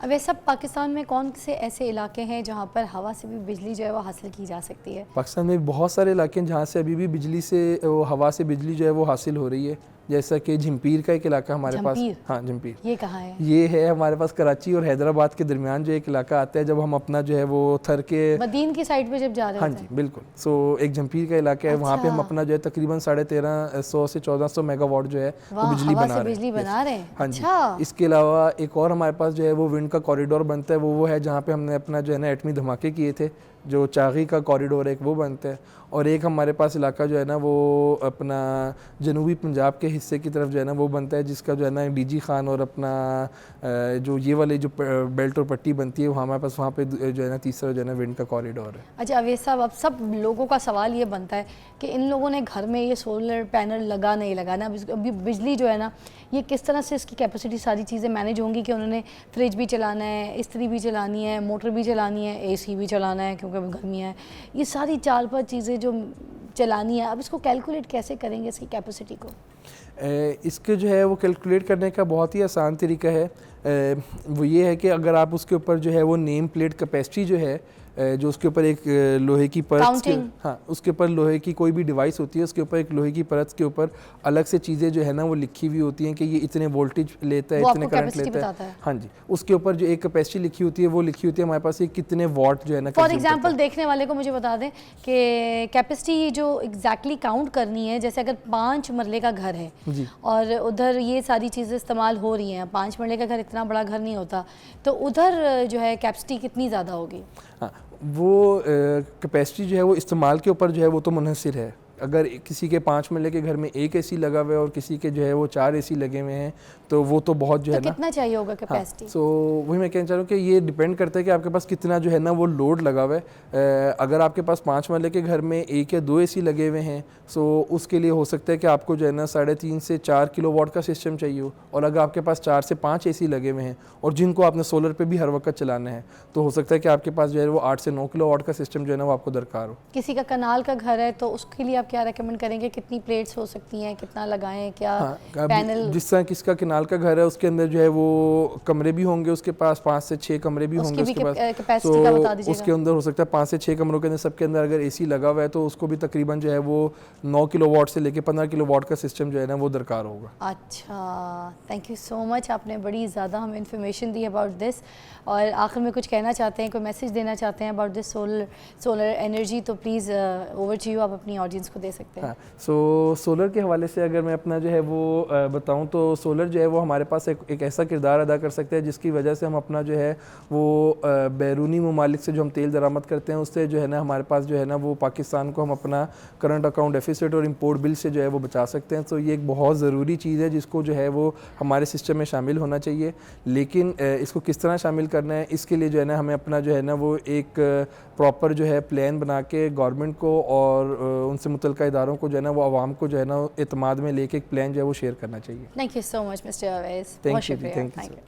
अब ये सब पाकिस्तान में कौन से ऐसे इलाके हैं जहाँ पर हवा से भी बिजली जो है वो हासिल की जा सकती है? पाकिस्तान में बहुत सारे इलाके हैं जहाँ से अभी भी बिजली से हवा से बिजली जो है वो हासिल हो रही है। जैसा कि झिम्पीर का एक इलाका हमारे पास, हाँ झिम्पीर, ये कहाँ है? ये है हमारे पास कराची और हैदराबाद के दरमियान जो एक इलाका आता है, जब हम अपना जो है वो थर के मदीन की साइड पे जब जा रहे हाँ होते हैं। जी बिल्कुल। सो एक झिम्पीर का इलाका है, वहाँ पे हम अपना जो है तकरीबन 1350 से 1400 मेगावाट जो है वो बिजली बना रहे हैं। हाँ जी। इसके अलावा एक और हमारे पास जो है वो विंड का कॉरिडोर बनता है, वो है जहाँ पे हमने अपना जो है ना एटमी धमाके किए थे, जो चागी का कॉरिडोर एक वो बनता है। और एक हमारे पास इलाका जो है ना वो अपना जनूबी पंजाब के हिस्से की तरफ जो है ना वो बनता है, जिसका जो है ना डीजी खान और अपना जो ये वाले जो बेल्ट और पट्टी बनती है, वहाँ हमारे पास वहाँ पे जो है ना तीसरा जो है ना विंड का कॉरिडोर है। अच्छा अवैस साहब, अब सब लोगों का सवाल ये बनता है कि इन लोगों ने घर में ये सोलर पैनल लगा नहीं लगाना, अभी बिजली जो है ना ये किस तरह से इसकी कैपेसिटी सारी चीज़ें मैनेज होंगी कि उन्होंने फ्रिज भी चलाना है, इस्त्री भी चलानी है, मोटर भी चलानी है, एसी भी चलाना है क्योंकि गर्मी है, ये सारी 4-5 चीज़ें जो चलानी है, अब इसको कैलकुलेट कैसे करेंगे इसकी कैपेसिटी को? इसके जो है वो कैलकुलेट करने का बहुत ही आसान तरीका है। वो ये है कि अगर आप उसके ऊपर जो है वो नेम प्लेट कैपेसिटी जो है, जो उसके ऊपर एक लोहे की परत, हाँ उसके ऊपर लोहे की कोई भी डिवाइस होती है, उसके ऊपर एक लोहे की परत के ऊपर अलग से चीज़ें जो है ना वो लिखी हुई होती हैं कि ये इतने वोल्टेज लेता है, इतने करंट लेता है। हाँ जी, उसके ऊपर जो एक कैपेसिटी लिखी होती है वो लिखी होती है हमारे पास, ये कितने वॉट जो है ना। फॉर एग्जाम्पल देखने वाले को मुझे बता दें कि कैपेसिटी जो एग्जैक्टली काउंट करनी है, जैसे अगर 5 मरले का घर है जी, और उधर ये सारी चीज़ें इस्तेमाल हो रही हैं, 5 मरले का घर इतना बड़ा घर नहीं होता, तो उधर जो है कैपेसिटी कितनी ज़्यादा होगी? हाँ, वो कैपेसिटी जो है वो इस्तेमाल के ऊपर जो है वो तो मुनहसिर है। अगर किसी के 5 मरले के घर में एक एसी लगा हुआ है और किसी के जो है वो 4 एसी लगे हुए हैं, तो वो तो बहुत जो है ना, कितना चाहिए होगा कैपेसिटी? हाँ, सो वही मैं कहना चाह रहा हूँ कि ये डिपेंड करता है कि आपके पास कितना जो है ना वो लोड लगा हुआ है। अगर आपके पास 5 मरले के घर में 1 या 2 एसी लगे हुए हैं, सो उसके लिए हो सकता है कि आपको जो है ना 3.5 से 4 किलोवाट का सिस्टम चाहिए हो। और अगर आपके पास 4 से 5 एसी लगे हुए हैं और जिनको आपने सोलर पे भी हर वक्त चलाना है, तो हो सकता है कि आपके पास जो है वो 8 से 9 किलोवाट का सिस्टम जो है ना वो आपको दरकार हो। किसी का कनाल का घर है तो उसके लिए आप क्या रेकमेंड करेंगे? कितनी प्लेट्स हो सकती हैं, कितना लगाएं, क्या पैनल? जिस तरह किसका किनाल का घर है उसके अंदर जो है वो कमरे भी होंगे, उसके पास 5 से 6 कमरे भी होंगे उसके पास, कैपेसिटी का बता दीजिएगा। उसके अंदर हो सकता है 5 से 6 कमरों के अंदर सबके अंदर अगर एसी लगा हुआ है तो उसको भी तकरीबन जो है वो 9 किलोवाट से लेके 15 किलोवाट का सिस्टम जो है ना वो दरकार होगा। अच्छा, थैंक यू सो मच, आपने बड़ी ज़्यादा हमें इन्फॉर्मेशन दी अबाउट दिस। और आखिर में कुछ कहना चाहते हैं, कोई मैसेज देना चाहते हैं अबाउट दिस सोलर एनर्जी, तो प्लीज़ ओवर टू यू, आप अपनी ऑडियंस को दे सकते हैं। हाँ, सो सोलर के हवाले से अगर मैं अपना जो है वो बताऊं तो सोलर जो है वो हमारे पास एक ऐसा किरदार अदा कर सकता है जिसकी वजह से हम अपना जो है वो बैरूनी ममालिक से जो हम तेल दरामद करते हैं उससे जो है ना हमारे पास जो है ना वो पाकिस्तान को हम अपना करंट अकाउंट डेफिसिट और इम्पोर्ट बिल से जो है वो बचा सकते हैं। तो ये एक बहुत ज़रूरी चीज़ है जिसको जो है वो हमारे सिस्टम में शामिल होना चाहिए। लेकिन इसको किस तरह शामिल करना है, इसके लिए जो है ना हमें अपना जो है ना वो एक प्रॉपर जो है प्लान बना के गवर्नमेंट को और उनसे मुतल्लिका इदारों को जो है ना वो आवाम को जो है ना एतमाद में लेके एक प्लान जो है वो शेयर करना चाहिए। Thank you so much mister Awais. Thank you.